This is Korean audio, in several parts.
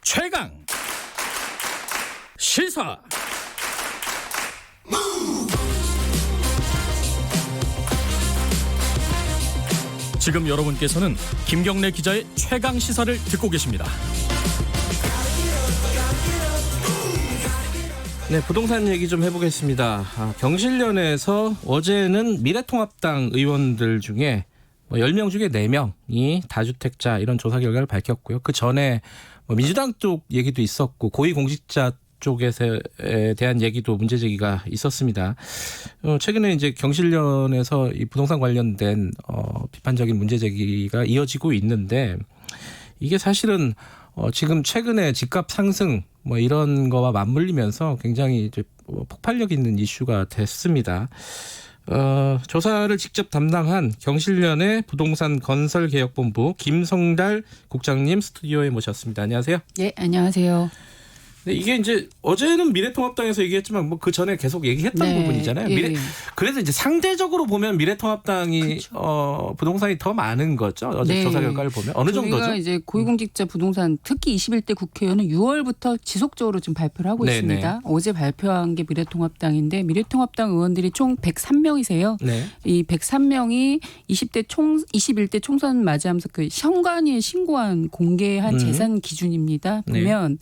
최강 시사. 지금 여러분께서는 김경래 기자의 최강 시사를 듣고 계십니다. 네, 부동산 얘기 좀 해보겠습니다. 경실련에서 어제는 미래통합당 의원들 중에 10명 중에 4명이 다주택자 이런 조사 결과를 밝혔고요. 그 전에 민주당 쪽 얘기도 있었고 고위공직자 쪽에 대한 얘기도 문제 제기가 있었습니다. 최근에 이제 경실련에서 이 부동산 관련된 비판적인 문제 제기가 이어지고 있는데 이게 사실은 지금 최근에 집값 상승 이런 거와 맞물리면서 굉장히 이제 폭발력 있는 이슈가 됐습니다. 조사를 직접 담당한 경실련의 부동산 건설개혁본부 김성달 국장님 스튜디오에 모셨습니다. 안녕하세요. 네, 안녕하세요. 네, 이게 이제 어제는 미래통합당에서 얘기했지만 그 전에 계속 얘기했던 네, 부분이잖아요. 예. 그래서 이제 상대적으로 보면 미래통합당이 그렇죠. 부동산이 더 많은 거죠. 어제 네. 조사 결과를 보면 어느 정도죠? 저희가 이제 고위공직자 부동산 특히 21대 국회의원은 6월부터 지속적으로 지금 발표를 하고 네네. 있습니다. 어제 발표한 게 미래통합당인데 미래통합당 의원들이 총 103명이세요. 네. 이 103명이 21대 총선 맞이하면서 그 현관위에 신고한 공개한 재산 기준입니다. 보면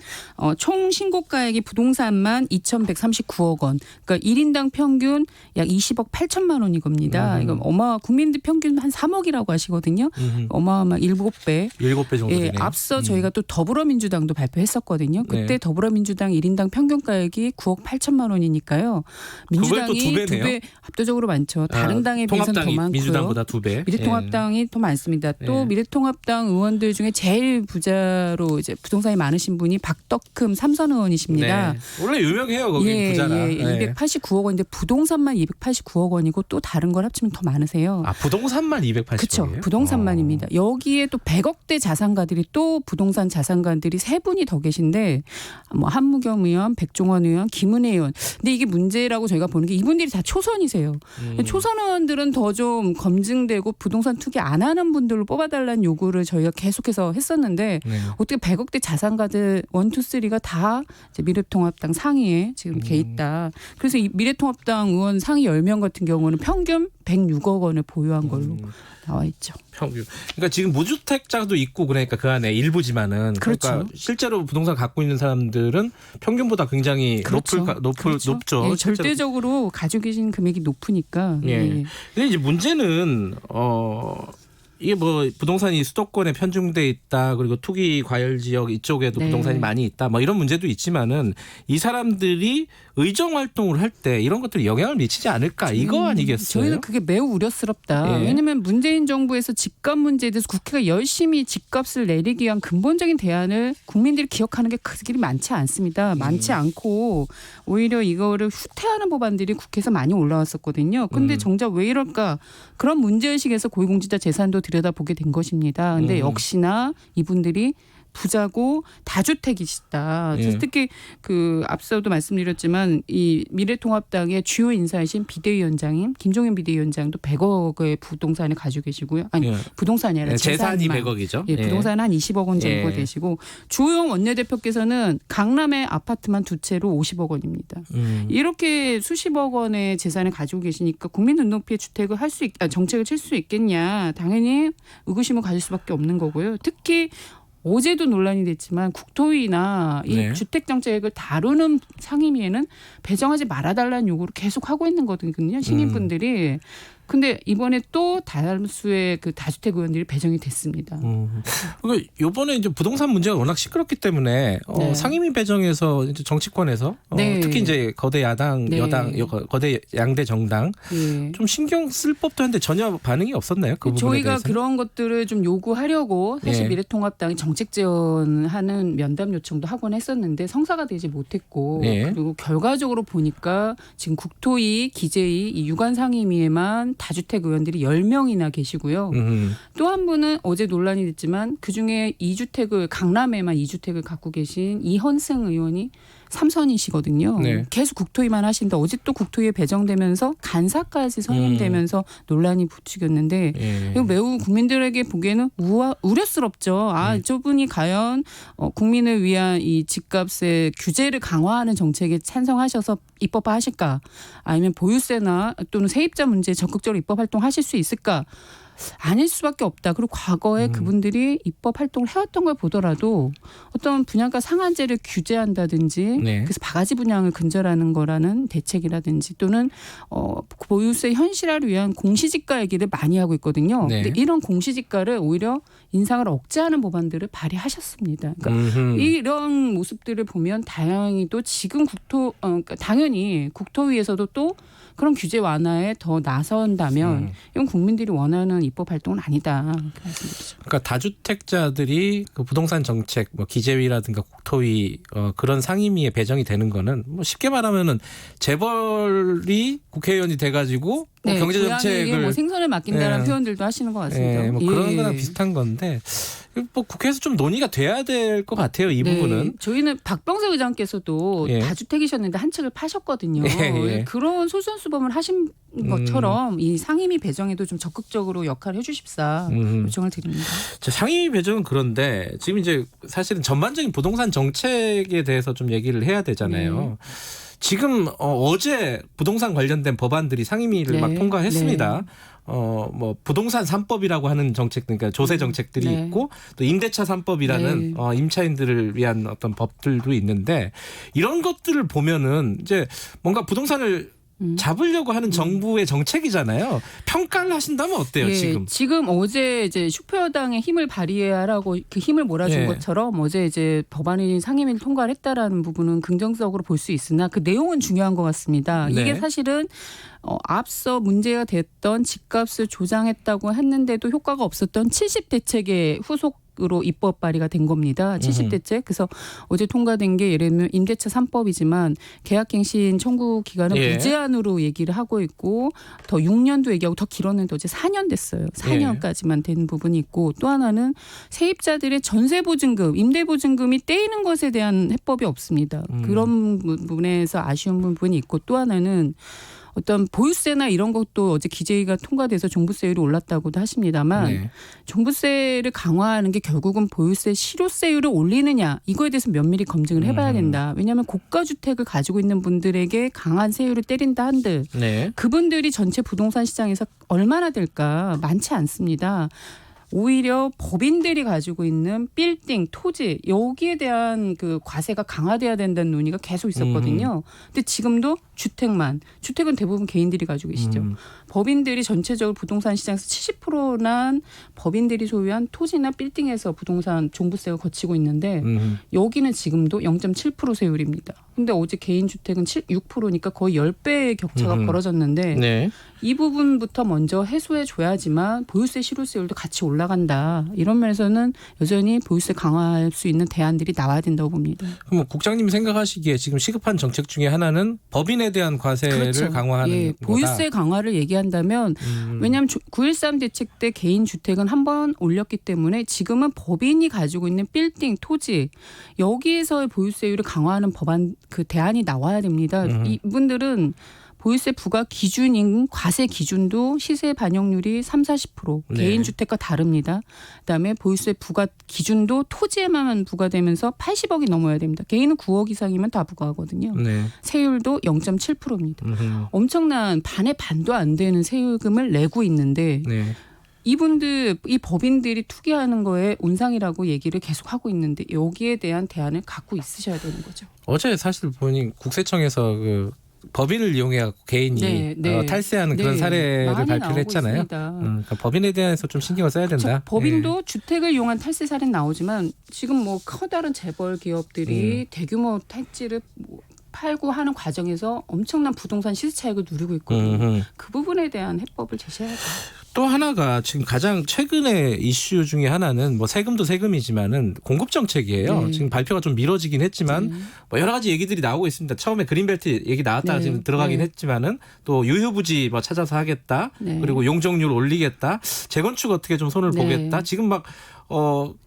총 신고가액이 부동산만 2,139억 원. 그러니까 1인당 평균 약 20억 8천만 원이 겁니다. 이거 국민들 평균 한 3억이라고 하시거든요. 어마어마 7배. 7배 정도 되네요. 예, 앞서 저희가 또 더불어민주당도 발표했었거든요. 그때 네. 더불어민주당 1인당 평균가액이 9억 8천만 원이니까요. 민주당이 두 배네요. 2배 압도적으로 많죠. 다른 당에 비해서는 더 통합당이 많고요. 민주당보다 2배. 미래통합당이 더 많습니다. 또 미래통합당 의원들 중에 제일 부자로 이제 부동산이 많으신 분이 박덕흠 삼선 의원이십니다. 네. 원래 유명해요. 거기 부자라. 네. 289억 원인데 부동산만 289억 원이고 또 다른 걸 합치면 더 많으세요. 부동산만 280억이에요? 그렇죠. 부동산만입니다. 여기에 또 100억대 자산가들이 또 부동산 자산가들이 세 분이 더 계신데 한무겸 의원, 백종원 의원, 김은혜 의원. 근데 이게 문제라고 저희가 보는 게 이분들이 다 초선이세요. 초선 의원들은 더 좀 검증되고 부동산 투기 안 하는 분들로 뽑아달라는 요구를 저희가 계속해서 했었는데 어떻게 100억대 자산가들 1, 2, 3가 다 이제 미래통합당 상위에 지금 돼 있다. 그래서 이 미래통합당 의원 상위 10명 같은 경우는 평균 106억 원을 보유한 걸로 나와 있죠. 평균. 그러니까 지금 무주택자도 있고 그러니까 그 안에 일부지만은 그렇죠. 그러니까 실제로 부동산 갖고 있는 사람들은 평균보다 굉장히 그렇죠. 높죠. 예, 절대적으로 가지고 계신 금액이 높으니까. 예. 예. 근데 이제 문제는 이게 부동산이 수도권에 편중돼 있다. 그리고 투기 과열 지역 이쪽에도 네. 부동산이 많이 있다. 이런 문제도 있지만은 이 사람들이 의정 활동을 할 때 이런 것들이 영향을 미치지 않을까? 이거 아니겠어요? 저희는 그게 매우 우려스럽다. 예. 왜냐하면 문재인 정부에서 집값 문제에 대해서 국회가 열심히 집값을 내리기 위한 근본적인 대안을 국민들이 기억하는 게 그리 많지 않습니다. 많지 않고 오히려 이거를 후퇴하는 법안들이 국회에서 많이 올라왔었거든요. 그런데 정작 왜 이럴까? 그런 문제의식에서 고위공직자 재산도 들여다보게 된 것입니다. 근데 역시나 이분들이 부자고 다주택이시다. 예. 특히 그 앞서도 말씀드렸지만 이 미래통합당의 주요 인사이신 비대위원장인 김종인 비대위원장도 100억의 부동산을 가지고 계시고요. 아니 예. 부동산이 아니라 재산이 재산만. 100억이죠. 예, 부동산 한 20억 원 정도 예. 되시고 주호영 원내대표께서는 강남의 아파트만 두 채로 50억 원입니다. 이렇게 수십억 원의 재산을 가지고 계시니까 국민 눈높이의 주택을 정책을 칠 수 있겠냐. 당연히 의구심을 가질 수밖에 없는 거고요. 특히 어제도 논란이 됐지만 국토위나 이 네. 주택정책을 다루는 상임위에는 배정하지 말아달라는 요구를 계속 하고 있는 거거든요. 시민분들이. 근데 이번에 또 다수의 그 다주택 의원들이 배정이 됐습니다. 그러니까 이번에 이제 부동산 문제가 워낙 시끄럽기 때문에 네. 상임위 배정에서 이제 정치권에서 네. 특히 이제 거대 야당, 네. 여당, 거대 양대 정당 예. 좀 신경 쓸 법도 한데 전혀 반응이 없었나요? 그 부분에 저희가 대해서는? 그런 것들을 좀 요구하려고 사실 예. 미래통합당이 정책 지원하는 면담 요청도 하곤 했었는데 성사가 되지 못했고 예. 그리고 결과적으로 보니까 지금 국토위, 기재위 이 유관 상임위에만 다주택 의원들이 10명이나 계시고요. 또 한 분은 어제 논란이 됐지만 그중에 강남에만 2주택을 갖고 계신 이현승 의원이 삼선이시거든요. 네. 계속 국토위만 하신다. 어제 또 국토위에 배정되면서 간사까지 선임되면서 논란이 부추겼는데 예. 이거 매우 국민들에게 보기에는 우려스럽죠. 저분이 과연 국민을 위한 이 집값의 규제를 강화하는 정책에 찬성하셔서 입법화하실까? 아니면 보유세나 또는 세입자 문제에 적극적으로 입법 활동하실 수 있을까? 아닐 수밖에 없다. 그리고 과거에 그분들이 입법 활동을 해왔던 걸 보더라도 어떤 분양가 상한제를 규제한다든지 네. 그래서 바가지 분양을 근절하는 거라는 대책이라든지 또는 보유세 현실화를 위한 공시지가 얘기를 많이 하고 있거든요. 네. 근데 이런 공시지가를 오히려 인상을 억제하는 법안들을 발의하셨습니다. 그러니까 이런 모습들을 보면 다행히 또 지금 그러니까 당연히 국토위에서도 또 그런 규제 완화에 더 나선다면 이건 국민들이 원하는 입법 활동은 아니다. 그렇게 말씀드리죠. 그러니까 다주택자들이 그 부동산 정책, 뭐 기재위라든가 국토위 그런 상임위에 배정이 되는 거는 뭐 쉽게 말하면은 재벌이 국회의원이 돼가지고 뭐 경제 정책을 뭐 생선을 맡긴다는 예. 표현들도 하시는 것 같습니다. 뭐 그런 거랑 비슷한 건데 뭐 국회에서 좀 논의가 돼야 될 것 같아요. 이 부분은. 저희는 박병석 의장께서도 예. 다주택이셨는데 한 책을 파셨거든요. 예. 그런 솔선수범을 하신 것처럼 이 상임위 배정에도 좀 적극적으로 역할을 해주십사 요청을 드립니다. 자, 상임위 배정은 그런데 지금 이제 사실은 전반적인 부동산 정책에 대해서 좀 얘기를 해야 되잖아요. 지금 어제 부동산 관련된 법안들이 상임위를 막 통과했습니다. 뭐 부동산 3법이라고 하는 정책, 그러니까 조세 정책들이 있고 또 임대차 3법이라는 임차인들을 위한 어떤 법들도 있는데 이런 것들을 보면은 이제 뭔가 부동산을 잡으려고 하는 정부의 정책이잖아요. 평가를 하신다면 어때요, 지금? 지금 어제 이제 슈퍼여당의 힘을 발휘하라고 그 힘을 몰아준 것처럼 어제 이제 법안이 상임위를 통과를 했다라는 부분은 긍정적으로 볼 수 있으나 그 내용은 중요한 것 같습니다. 이게 사실은 앞서 문제가 됐던 집값을 조장했다고 했는데도 효과가 없었던 70대책의 후속으로 입법 발의가 된 겁니다. 70대책. 그래서 어제 통과된 게 예를 들면 임대차 3법이지만 계약갱신 청구 기간은 무제한으로 얘기를 하고 있고 더 6년도 얘기하고 더 길었는데 어제 4년 됐어요. 4년까지만 된 부분이 있고 또 하나는 세입자들의 전세보증금, 임대보증금이 떼이는 것에 대한 해법이 없습니다. 그런 부분에서 아쉬운 부분이 있고 또 하나는 어떤 보유세나 이런 것도 어제 기재위가 통과돼서 종부세율이 올랐다고도 하십니다만 종부세를 강화하는 게 결국은 보유세 실효세율을 올리느냐 이거에 대해서 면밀히 검증을 해봐야 된다. 왜냐하면 고가주택을 가지고 있는 분들에게 강한 세율을 때린다 한들 그분들이 전체 부동산 시장에서 얼마나 될까 많지 않습니다. 오히려 법인들이 가지고 있는 빌딩, 토지 여기에 대한 그 과세가 강화돼야 된다는 논의가 계속 있었거든요. 근데 지금도 주택은 대부분 개인들이 가지고 계시죠. 법인들이 전체적으로 부동산 시장에서 70%는 법인들이 소유한 토지나 빌딩에서 부동산 종부세가 거치고 있는데 여기는 지금도 0.7% 세율입니다. 근데 어제 개인주택은 6%니까 거의 10배의 격차가 벌어졌는데 이 부분부터 먼저 해소해 줘야지만 보유세 실효세율도 같이 올라간다. 이런 면에서는 여전히 보유세 강화할 수 있는 대안들이 나와야 된다고 봅니다. 그럼 국장님 생각하시기에 지금 시급한 정책 중에 하나는 법인에 대한 과세를 강화하는 거다. 보유세 강화를 얘기한다면 왜냐하면 9.13 대책 때 개인주택은 한 번 올렸기 때문에 지금은 법인이 가지고 있는 빌딩, 토지 여기에서의 보유세율을 강화하는 법안 그 대안이 나와야 됩니다. 이분들은 보유세 부과 기준인 과세 기준도 시세 반영률이 30-40% 개인주택과 다릅니다. 그다음에 보유세 부과 기준도 토지에만 부과되면서 80억이 넘어야 됩니다. 개인은 9억 이상이면 다 부과하거든요. 세율도 0.7%입니다. 엄청난 반의 반도 안 되는 세율금을 내고 있는데 이분들 이 법인들이 투기하는 거에 온상이라고 얘기를 계속 하고 있는데 여기에 대한 대안을 갖고 있으셔야 되는 거죠. 어제 사실 보니 국세청에서 그 법인을 이용해 개인이 탈세하는 그런 사례를 발표를 했잖아요. 그러니까 법인에 대해서 좀 신경을 써야 된다. 법인도 주택을 이용한 탈세 사례는 나오지만 지금 뭐 커다란 재벌 기업들이 대규모 택지를 팔고 하는 과정에서 엄청난 부동산 시세 차익을 누리고 있거든요. 그 부분에 대한 해법을 제시해야 돼요. 또 하나가 지금 가장 최근의 이슈 중에 하나는 뭐 세금도 세금이지만은 공급 정책이에요. 지금 발표가 좀 미뤄지긴 했지만 뭐 여러 가지 얘기들이 나오고 있습니다. 처음에 그린벨트 얘기 나왔다가 지금 들어가긴 했지만은 또 유휴부지 뭐 찾아서 하겠다. 그리고 용적률 올리겠다. 재건축 어떻게 좀 손을 보겠다. 지금 막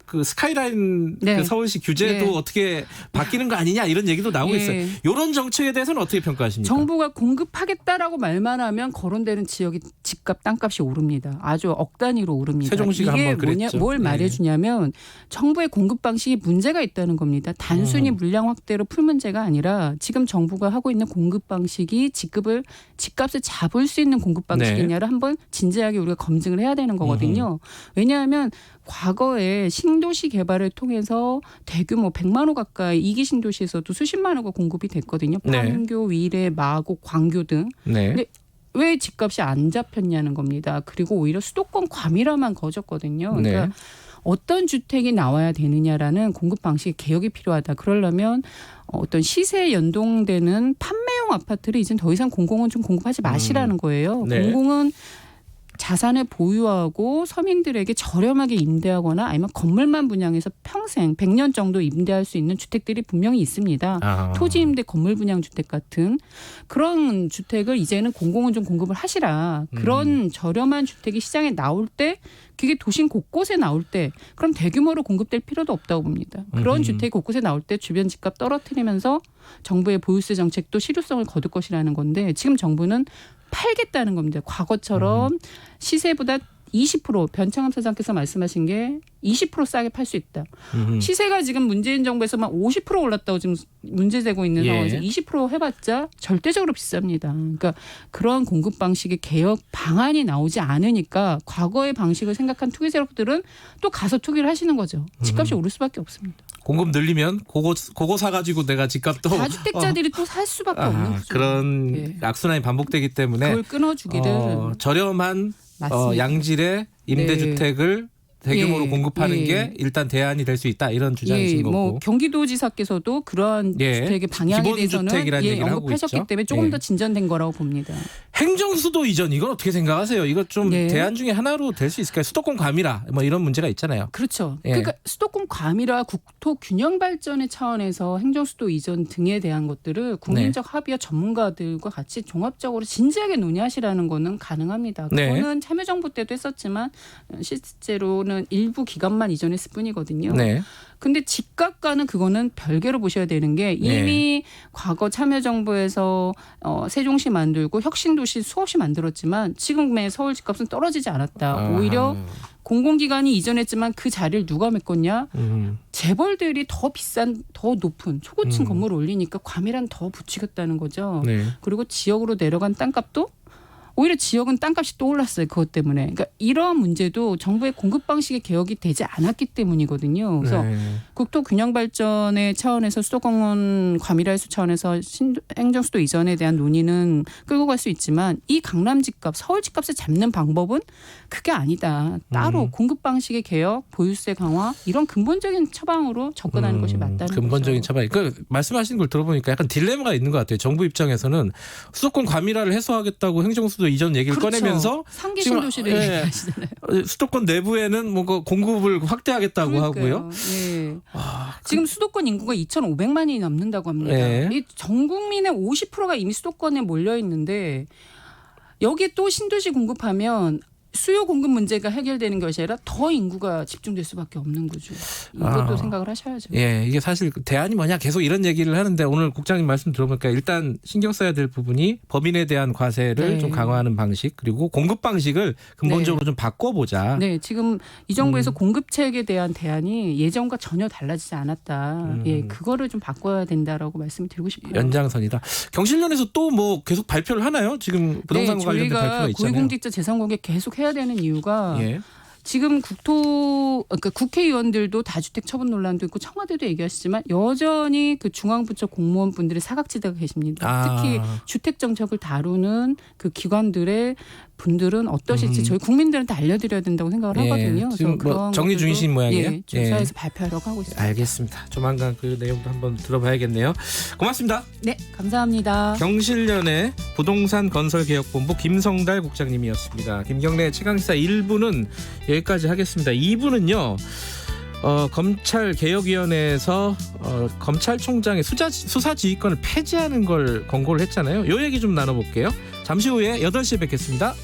그 스카이라인 네. 그 서울시 규제도 네. 어떻게 바뀌는 거 아니냐 이런 얘기도 나오고 예. 있어요. 이런 정책에 대해서는 어떻게 평가하십니까? 정부가 공급하겠다라고 말만 하면 거론되는 지역이 집값 땅값이 오릅니다. 아주 억 단위로 오릅니다. 세종시가 이게 한번 그랬죠. 뭘 네. 말해주냐면 정부의 공급 방식이 문제가 있다는 겁니다. 단순히 물량 확대로 풀 문제가 아니라 지금 정부가 하고 있는 공급 방식이 집값을 잡을 수 있는 공급 방식이냐를 한번 진지하게 우리가 검증을 해야 되는 거거든요. 왜냐하면 과거에 신도시 개발을 통해서 대규모 100만 호 가까이 2기 신도시에서도 수십만 호가 공급이 됐거든요. 네. 판교, 위례, 마곡, 광교 등. 네. 근데 왜 집값이 안 잡혔냐는 겁니다. 그리고 오히려 수도권 과밀화만 거졌거든요. 그러니까 네. 어떤 주택이 나와야 되느냐라는 공급 방식의 개혁이 필요하다. 그러려면 어떤 시세에 연동되는 판매용 아파트를 이제 더 이상 공공은 좀 공급하지 마시라는 거예요. 네. 공공은 자산을 보유하고 서민들에게 저렴하게 임대하거나 아니면 건물만 분양해서 평생 100년 정도 임대할 수 있는 주택들이 분명히 있습니다. 아. 토지 임대 건물 분양 주택 같은 그런 주택을 이제는 공공은 좀 공급을 하시라. 그런 저렴한 주택이 시장에 나올 때 그게 도심 곳곳에 나올 때 그럼 대규모로 공급될 필요도 없다고 봅니다. 그런 주택이 곳곳에 나올 때 주변 집값 떨어뜨리면서 정부의 보유세 정책도 실효성을 거둘 것이라는 건데 지금 정부는 팔겠다는 겁니다. 과거처럼 시세보다 20% 변창흠 사장께서 말씀하신 게 20% 싸게 팔 수 있다. 시세가 지금 문재인 정부에서만 50% 올랐다고 지금 문제되고 있는 예. 상황에서 20% 해봤자 절대적으로 비쌉니다. 그러니까 그런 공급 방식의 개혁 방안이 나오지 않으니까 과거의 방식을 생각한 투기 세력들은 또 가서 투기를 하시는 거죠. 집값이 오를 수밖에 없습니다. 공급 늘리면 그거 사가지고 내가 집값도 다주택자들이 또 살 수밖에 없는 거죠. 그런 예. 악순환이 반복되기 때문에 그걸 끊어주기를 저렴한 맞습니다. 양질의 임대주택을 대규모로 예. 공급하는 예. 게 일단 대안이 될 수 있다 이런 주장이신 거고. 뭐 경기도지사께서도 그러한 예. 주택의 방향에 대해서는 기본주택이라는 얘기를 하고 언급하셨기 있죠. 때문에 조금 예. 더 진전된 거라고 봅니다. 행정수도 이전 이건 어떻게 생각하세요? 이거 좀 네. 대안 중에 하나로 될 수 있을까요? 수도권 과밀화 뭐 이런 문제가 있잖아요. 그렇죠. 예. 그러니까 수도권 과밀화, 국토 균형 발전의 차원에서 행정수도 이전 등에 대한 것들을 국민적 합의와 전문가들과 같이 종합적으로 진지하게 논의하시라는 거는 가능합니다. 네. 그거는 참여정부 때도 했었지만 실제로는 일부 기간만 이전했을 뿐이거든요. 네. 근데 집값과는 그거는 별개로 보셔야 되는 게 이미 과거 참여정부에서 세종시 만들고 혁신도시 수없이 만들었지만 지금의 서울 집값은 떨어지지 않았다. 오히려 공공기관이 이전했지만 그 자리를 누가 메꿨냐? 재벌들이 더 비싼, 더 높은 초고층 건물을 올리니까 과밀한 더 부추겼다는 거죠. 네. 그리고 지역으로 내려간 땅값도 오히려 지역은 땅값이 또 올랐어요. 그것 때문에. 그러니까 이러한 문제도 정부의 공급 방식의 개혁이 되지 않았기 때문이거든요. 그래서 네. 국토 균형 발전의 차원에서 수도권 과밀화 해소 차원에서 행정수도 이전에 대한 논의는 끌고 갈 수 있지만 이 강남 집값, 서울 집값을 잡는 방법은 그게 아니다. 따로 공급 방식의 개혁, 보유세 강화 이런 근본적인 처방으로 접근하는 것이 맞다는 근본적인 거죠. 처방. 그 말씀하신 걸 들어보니까 약간 딜레마가 있는 것 같아요. 정부 입장에서는 수도권 과밀화를 해소하겠다고 행정수도 이전 얘기를 그렇죠. 꺼내면서 상계 지금, 신도시를 예. 얘기하시잖아요. 수도권 내부에는 뭔가 공급을 확대하겠다고 그러니까요. 하고요. 예. 지금 수도권 인구가 2,500만이 넘는다고 합니다. 예. 이 전 국민의 50%가 이미 수도권에 몰려 있는데 여기에 또 신도시 공급하면 수요 공급 문제가 해결되는 것이 아니라 더 인구가 집중될 수밖에 없는 거죠. 이것도 생각을 하셔야죠. 예, 이게 사실 대안이 뭐냐 계속 이런 얘기를 하는데 오늘 국장님 말씀 들어보니까 일단 신경 써야 될 부분이 법인에 대한 과세를 네. 좀 강화하는 방식 그리고 공급 방식을 근본적으로 좀 바꿔보자. 네, 지금 이 정부에서 공급책에 대한 대안이 예전과 전혀 달라지지 않았다. 예, 그거를 좀 바꿔야 된다라고 말씀드리고 싶어요. 연장선이다. 경실련에서 또 뭐 계속 발표를 하나요? 지금 부동산 관련된 발표가 저희가 있잖아요. 고위공직자 재산 공개 계속 해야 되는 이유가 예. 지금 그러니까 국회의원들도 다주택 처분 논란도 있고 청와대도 얘기하시지만 여전히 그 중앙부처 공무원분들의 사각지대가 계십니다. 특히 주택 정책을 다루는 그 기관들의 분들은 어떠실지 저희 국민들한테 알려드려야 된다고 생각을 하거든요. 지금 뭐 그런 정리 것들도, 중이신 모양이에요? 예, 조사해서 발표하려고 하고 있습니다. 알겠습니다. 조만간 그 내용도 한번 들어봐야겠네요. 고맙습니다. 네, 감사합니다. 경실련의 부동산 건설개혁본부 김성달 국장님이었습니다. 김경래 최강시사 1부는 여기까지 하겠습니다. 2부는요. 검찰개혁위원회에서 검찰총장의 수사지휘권을 폐지하는 걸 권고를 했잖아요. 이 얘기 좀 나눠볼게요. 잠시 후에 8시에 뵙겠습니다.